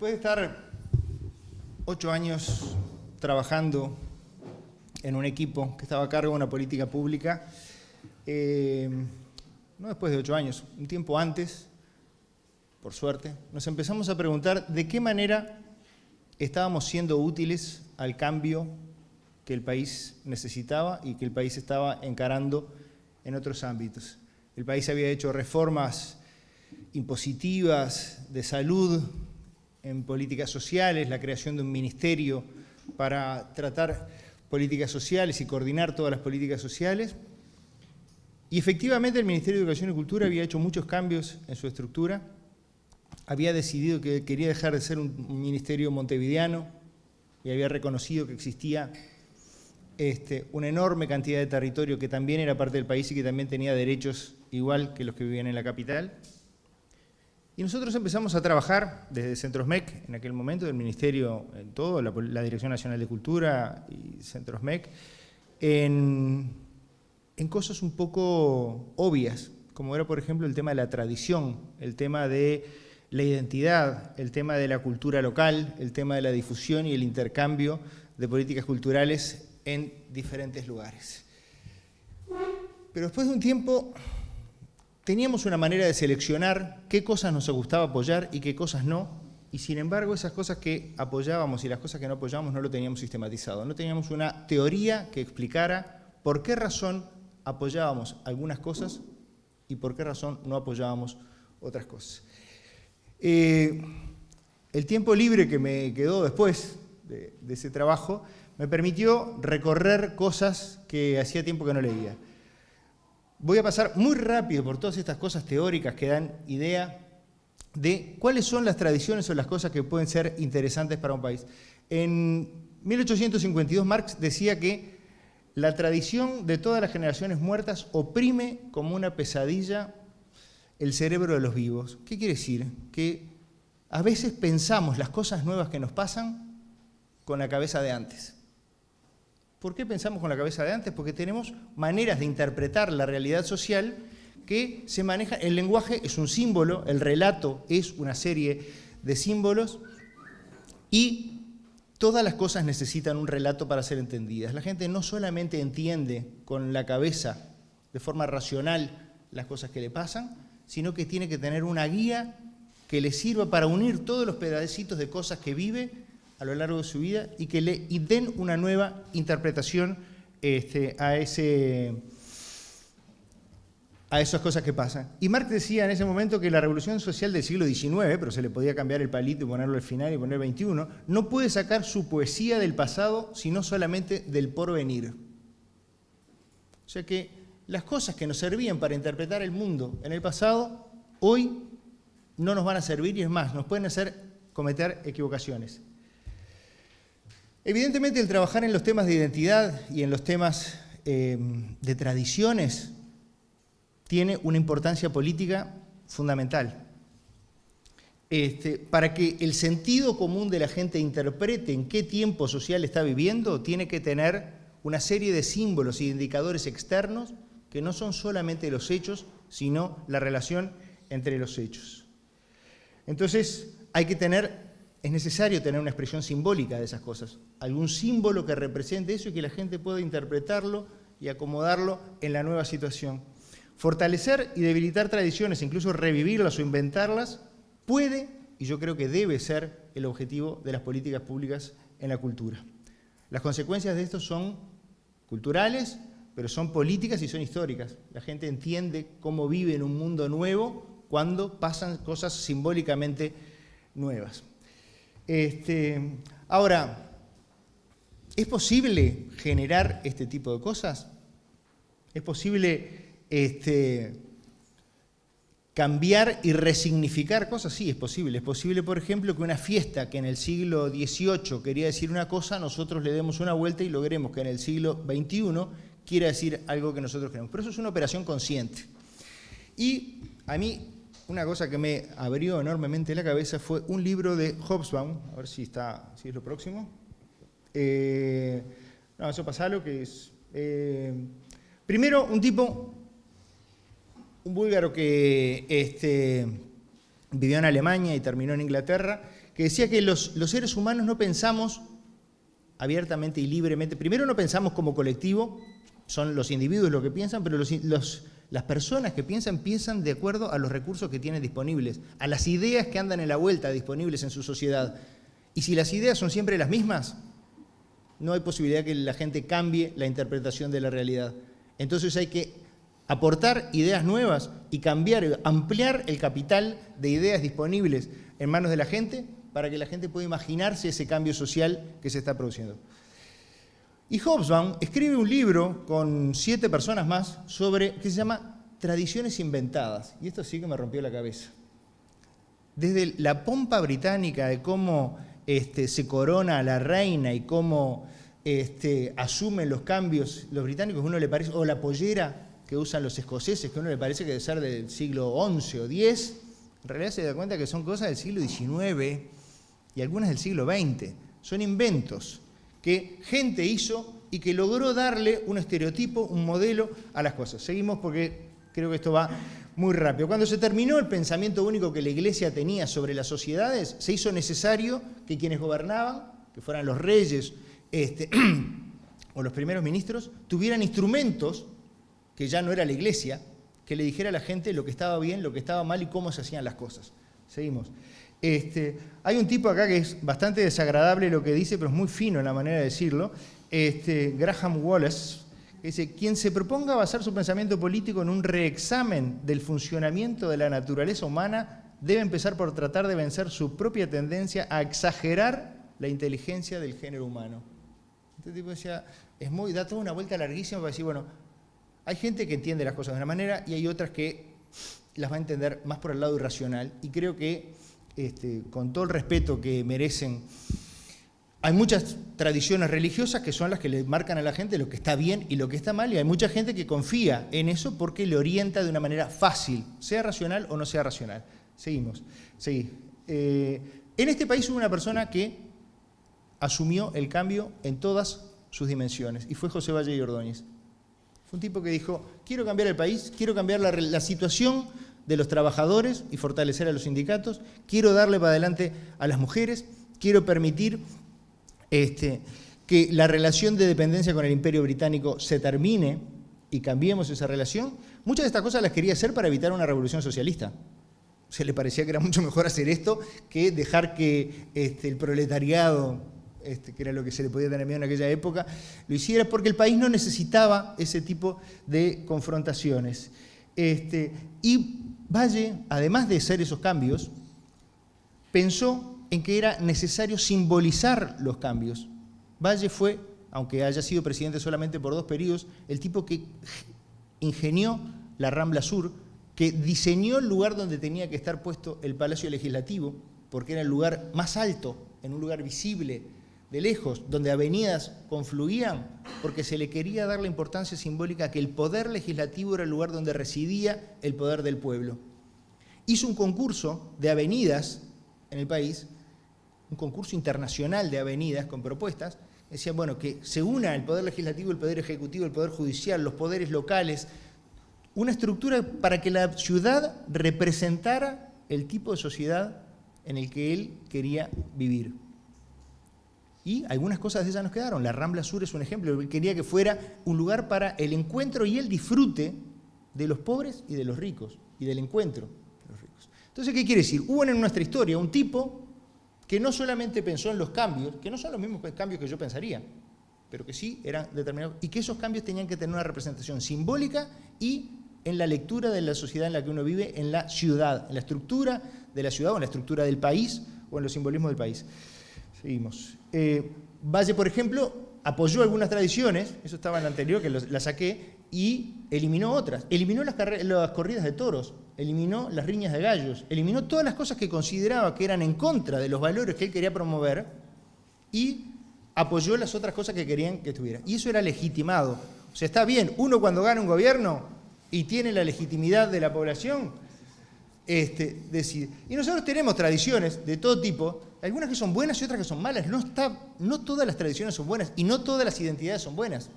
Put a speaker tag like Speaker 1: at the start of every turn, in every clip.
Speaker 1: Después de estar 8 años trabajando en un equipo que estaba a cargo de una política pública, no después de 8 años, un tiempo antes, por suerte, nos empezamos a preguntar de qué manera estábamos siendo útiles al cambio que el país necesitaba y que el país estaba encarando en otros ámbitos. El país había hecho reformas impositivas, de salud, en políticas sociales, la creación de un ministerio para tratar políticas sociales y coordinar todas las políticas sociales. Y efectivamente el Ministerio de Educación y Cultura había hecho muchos cambios en su estructura, había decidido que quería dejar de ser un ministerio montevideano y había reconocido que existía una enorme cantidad de territorio que también era parte del país y que también tenía derechos igual que los que vivían en la capital. Y nosotros empezamos a trabajar desde Centrosmec, en aquel momento, del Ministerio, en todo, la Dirección Nacional de Cultura y Centrosmec, en cosas un poco obvias, como era, por ejemplo, el tema de la tradición, el tema de la identidad, el tema de la cultura local, el tema de la difusión y el intercambio de políticas culturales en diferentes lugares. Pero después de un tiempo teníamos una manera de seleccionar qué cosas nos gustaba apoyar y qué cosas no, y sin embargo esas cosas que apoyábamos y las cosas que no apoyábamos no lo teníamos sistematizado. No teníamos una teoría que explicara por qué razón apoyábamos algunas cosas y por qué razón no apoyábamos otras cosas. El tiempo libre que me quedó después de ese trabajo me permitió recorrer cosas que hacía tiempo que no leía. Voy a pasar muy rápido por todas estas cosas teóricas que dan idea de cuáles son las tradiciones o las cosas que pueden ser interesantes para un país. En 1852 Marx decía que la tradición de todas las generaciones muertas oprime como una pesadilla el cerebro de los vivos. ¿Qué quiere decir? Que a veces pensamos las cosas nuevas que nos pasan con la cabeza de antes. ¿Por qué pensamos con la cabeza de antes? Porque tenemos maneras de interpretar la realidad social que se manejan. El lenguaje es un símbolo, el relato es una serie de símbolos y todas las cosas necesitan un relato para ser entendidas. La gente no solamente entiende con la cabeza de forma racional las cosas que le pasan, sino que tiene que tener una guía que le sirva para unir todos los pedacitos de cosas que vive a lo largo de su vida y que le den una nueva interpretación a esas cosas que pasan. Y Marx decía en ese momento que la revolución social del siglo XIX, pero se le podía cambiar el palito y ponerlo al final y poner 21, no puede sacar su poesía del pasado, sino solamente del porvenir. O sea que las cosas que nos servían para interpretar el mundo en el pasado, hoy no nos van a servir y es más, nos pueden hacer cometer equivocaciones. Evidentemente el trabajar en los temas de identidad y en los temas de tradiciones tiene una importancia política fundamental. Para que el sentido común de la gente interprete en qué tiempo social está viviendo, tiene que tener una serie de símbolos y de indicadores externos que no son solamente los hechos, sino la relación entre los hechos. Entonces es necesario tener una expresión simbólica de esas cosas, algún símbolo que represente eso y que la gente pueda interpretarlo y acomodarlo en la nueva situación. Fortalecer y debilitar tradiciones, incluso revivirlas o inventarlas, puede, y yo creo que debe ser, el objetivo de las políticas públicas en la cultura. Las consecuencias de esto son culturales, pero son políticas y son históricas. La gente entiende cómo vive en un mundo nuevo cuando pasan cosas simbólicamente nuevas. Ahora, ¿es posible generar este tipo de cosas? ¿Es posible cambiar y resignificar cosas? Sí, es posible. Es posible, por ejemplo, que una fiesta que en el siglo XVIII quería decir una cosa, nosotros le demos una vuelta y logremos que en el siglo XXI quiera decir algo que nosotros queremos. Pero eso es una operación consciente. Y a mí una cosa que me abrió enormemente la cabeza fue un libro de Hobsbawm, a ver si es lo próximo. No, eso pasalo, que es... primero, un búlgaro que vivió en Alemania y terminó en Inglaterra, que decía que los seres humanos no pensamos abiertamente y libremente. Primero no pensamos como colectivo, son los individuos los que piensan, pero las personas que piensan de acuerdo a los recursos que tienen disponibles, a las ideas que andan en la vuelta disponibles en su sociedad. Y si las ideas son siempre las mismas, no hay posibilidad que la gente cambie la interpretación de la realidad. Entonces hay que aportar ideas nuevas y cambiar, ampliar el capital de ideas disponibles en manos de la gente para que la gente pueda imaginarse ese cambio social que se está produciendo. Y Hobsbawm escribe un libro con 7 personas más que se llama Tradiciones Inventadas. Y esto sí que me rompió la cabeza. Desde la pompa británica de cómo se corona a la reina y cómo asumen los cambios los británicos, uno le parece, o la pollera que usan los escoceses, que a uno le parece que debe ser del siglo XI o X, en realidad se da cuenta que son cosas del siglo XIX y algunas del siglo XX. Son inventos que gente hizo y que logró darle un estereotipo, un modelo a las cosas. Seguimos porque creo que esto va muy rápido. Cuando se terminó el pensamiento único que la Iglesia tenía sobre las sociedades, se hizo necesario que quienes gobernaban, que fueran los reyes o los primeros ministros, tuvieran instrumentos, que ya no era la Iglesia, que le dijera a la gente lo que estaba bien, lo que estaba mal y cómo se hacían las cosas. Seguimos. Hay un tipo acá que es bastante desagradable lo que dice, pero es muy fino en la manera de decirlo, Graham Wallace, que dice: quien se proponga basar su pensamiento político en un reexamen del funcionamiento de la naturaleza humana debe empezar por tratar de vencer su propia tendencia a exagerar la inteligencia del género humano. Este tipo decía, da toda una vuelta larguísima para decir, bueno, hay gente que entiende las cosas de una manera y hay otras que las va a entender más por el lado irracional, y creo que con todo el respeto que merecen, hay muchas tradiciones religiosas que son las que le marcan a la gente lo que está bien y lo que está mal, y hay mucha gente que confía en eso porque le orienta de una manera fácil, sea racional o no sea racional. Seguimos. Sí. En este país hubo una persona que asumió el cambio en todas sus dimensiones, y fue José Valle y Ordóñez. Fue un tipo que dijo, quiero cambiar el país, quiero cambiar la situación de los trabajadores y fortalecer a los sindicatos, quiero darle para adelante a las mujeres, quiero permitir que la relación de dependencia con el Imperio Británico se termine y cambiemos esa relación. Muchas de estas cosas las quería hacer para evitar una revolución socialista. Se le parecía que era mucho mejor hacer esto que dejar que el proletariado, que era lo que se le podía tener miedo en aquella época, lo hiciera, porque el país no necesitaba ese tipo de confrontaciones. Y Valle, además de hacer esos cambios, pensó en que era necesario simbolizar los cambios. Valle fue, aunque haya sido presidente solamente por 2 periodos, el tipo que ingenió la Rambla Sur, que diseñó el lugar donde tenía que estar puesto el Palacio Legislativo, porque era el lugar más alto, en un lugar visible, de lejos, donde avenidas confluían, porque se le quería dar la importancia simbólica que el poder legislativo era el lugar donde residía el poder del pueblo. Hizo un concurso de avenidas en el país, un concurso internacional de avenidas con propuestas. Decían, bueno, que se una el poder legislativo, el poder ejecutivo, el poder judicial, los poderes locales, una estructura para que la ciudad representara el tipo de sociedad en el que él quería vivir. Y algunas cosas de esas nos quedaron. La Rambla Sur es un ejemplo. Él quería que fuera un lugar para el encuentro y el disfrute de los pobres y de los ricos, y del encuentro de los ricos. Entonces, ¿qué quiere decir? Hubo en nuestra historia un tipo que no solamente pensó en los cambios, que no son los mismos cambios que yo pensaría, pero que sí eran determinados, y que esos cambios tenían que tener una representación simbólica y en la lectura de la sociedad en la que uno vive, en la ciudad, en la estructura de la ciudad o en la estructura del país o en los simbolismos del país. Seguimos. Valle, por ejemplo, apoyó algunas tradiciones, eso estaba en la anterior, que la saqué, y eliminó otras. Eliminó las corridas de toros, eliminó las riñas de gallos, eliminó todas las cosas que consideraba que eran en contra de los valores que él quería promover y apoyó las otras cosas que querían que estuviera. Y eso era legitimado. O sea, está bien, uno cuando gana un gobierno y tiene la legitimidad de la población, decide. Y nosotros tenemos tradiciones de todo tipo, algunas que son buenas y otras que son malas. No todas las tradiciones son buenas y no todas las identidades son buenas.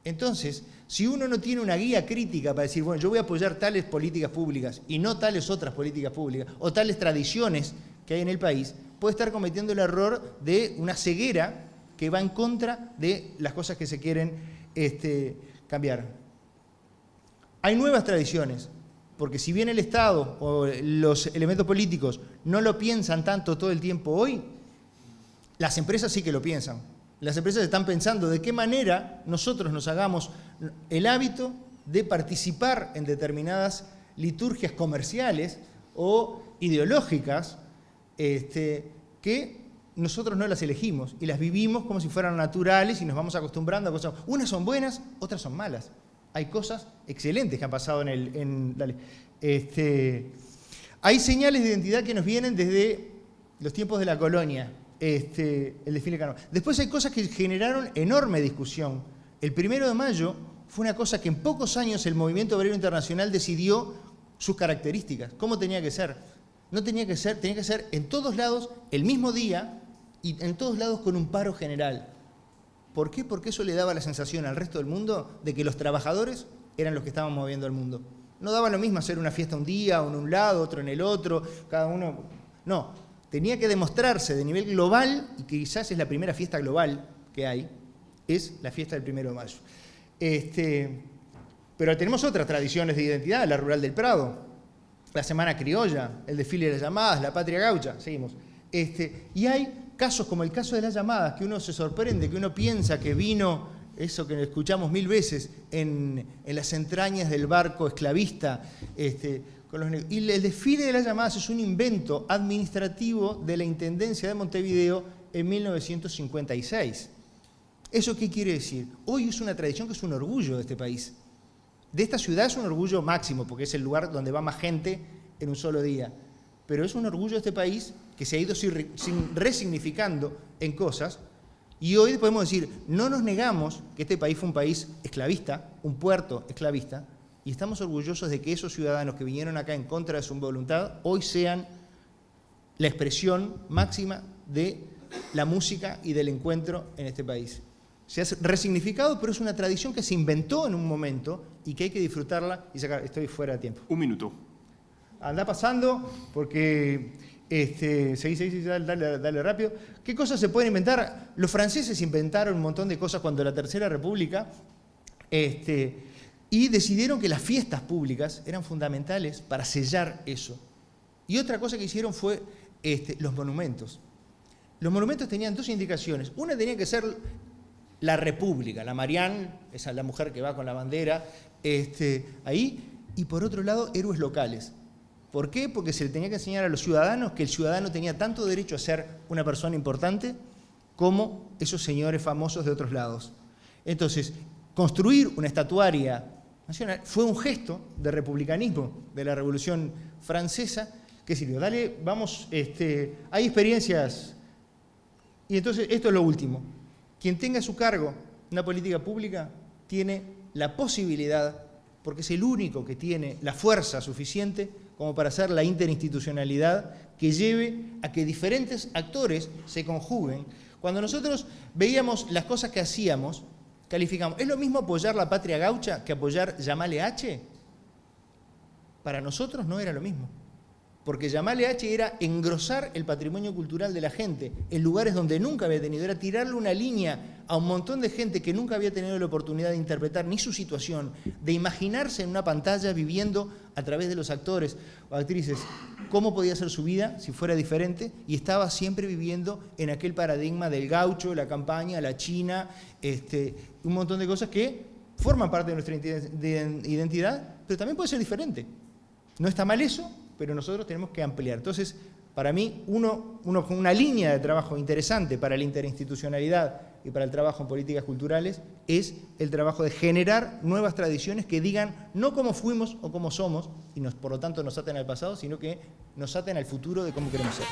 Speaker 1: Entonces, si uno no tiene una guía crítica para decir, bueno, yo voy a apoyar tales políticas públicas y no tales otras políticas públicas, o tales tradiciones que hay en el país, puede estar cometiendo el error de una ceguera que va en contra de las cosas que se quieren cambiar. Hay nuevas tradiciones, porque si bien el Estado o los elementos políticos no lo piensan tanto todo el tiempo hoy, las empresas sí que lo piensan. Las empresas están pensando de qué manera nosotros nos hagamos el hábito de participar en determinadas liturgias comerciales o ideológicas que nosotros no las elegimos y las vivimos como si fueran naturales y nos vamos acostumbrando a cosas. Unas son buenas, otras son malas. Hay cosas excelentes que han pasado hay señales de identidad que nos vienen desde los tiempos de la colonia, el desfile carnaval. Después hay cosas que generaron enorme discusión. El 1 de mayo fue una cosa que en pocos años el Movimiento Obrero Internacional decidió sus características, cómo tenía que ser. No tenía que ser, tenía que ser en todos lados el mismo día y en todos lados con un paro general. ¿Por qué? Porque eso le daba la sensación al resto del mundo de que los trabajadores eran los que estaban moviendo el mundo. No daba lo mismo hacer una fiesta un día, uno en un lado, otro en el otro, cada uno... No, tenía que demostrarse de nivel global, y que quizás es la primera fiesta global que hay, es la fiesta del 1 de mayo. Pero tenemos otras tradiciones de identidad, la Rural del Prado, la Semana Criolla, el desfile de las llamadas, la Patria Gaucha, seguimos. Y hay casos como el caso de las llamadas, que uno se sorprende, que uno piensa que vino, eso que escuchamos 1000 veces, en las entrañas del barco esclavista. Y el desfile de las llamadas es un invento administrativo de la Intendencia de Montevideo en 1956. ¿Eso qué quiere decir? Hoy es una tradición que es un orgullo de este país. De esta ciudad es un orgullo máximo, porque es el lugar donde va más gente en un solo día. Pero es un orgullo de este país que se ha ido resignificando en cosas. Y hoy podemos decir, no nos negamos que este país fue un país esclavista, un puerto esclavista, y estamos orgullosos de que esos ciudadanos que vinieron acá en contra de su voluntad, hoy sean la expresión máxima de la música y del encuentro en este país. Se ha resignificado, pero es una tradición que se inventó en un momento y que hay que disfrutarla y sacar. Estoy fuera de tiempo.
Speaker 2: Un minuto.
Speaker 1: Anda pasando, porque dale rápido. ¿Qué cosas se pueden inventar? Los franceses inventaron un montón de cosas cuando la Tercera República, y decidieron que las fiestas públicas eran fundamentales para sellar eso. Y otra cosa que hicieron fue los monumentos. Los monumentos tenían dos indicaciones. Una tenía que ser la República, la Marianne, esa es la mujer que va con la bandera, ahí, y por otro lado, héroes locales. ¿Por qué? Porque se le tenía que enseñar a los ciudadanos que el ciudadano tenía tanto derecho a ser una persona importante como esos señores famosos de otros lados. Entonces, construir una estatuaria nacional fue un gesto de republicanismo de la Revolución Francesa que sirvió. Dale, vamos, hay experiencias, y entonces esto es lo último. Quien tenga a su cargo una política pública tiene la posibilidad, porque es el único que tiene la fuerza suficiente como para hacer la interinstitucionalidad que lleve a que diferentes actores se conjuguen. Cuando nosotros veíamos las cosas que hacíamos, calificamos, ¿es lo mismo apoyar la Patria Gaucha que apoyar Llamale H? Para nosotros no era lo mismo. Porque Llamale H era engrosar el patrimonio cultural de la gente en lugares donde nunca había tenido, era tirarle una línea a un montón de gente que nunca había tenido la oportunidad de interpretar ni su situación, de imaginarse en una pantalla viviendo a través de los actores o actrices cómo podía ser su vida si fuera diferente, y estaba siempre viviendo en aquel paradigma del gaucho, la campaña, la china, un montón de cosas que forman parte de nuestra identidad, pero también puede ser diferente. No está mal eso, pero nosotros tenemos que ampliar. Entonces, para mí, una línea de trabajo interesante para la interinstitucionalidad y para el trabajo en políticas culturales es el trabajo de generar nuevas tradiciones que digan no cómo fuimos o cómo somos, y por lo tanto nos aten al pasado, sino que nos aten al futuro de cómo queremos ser.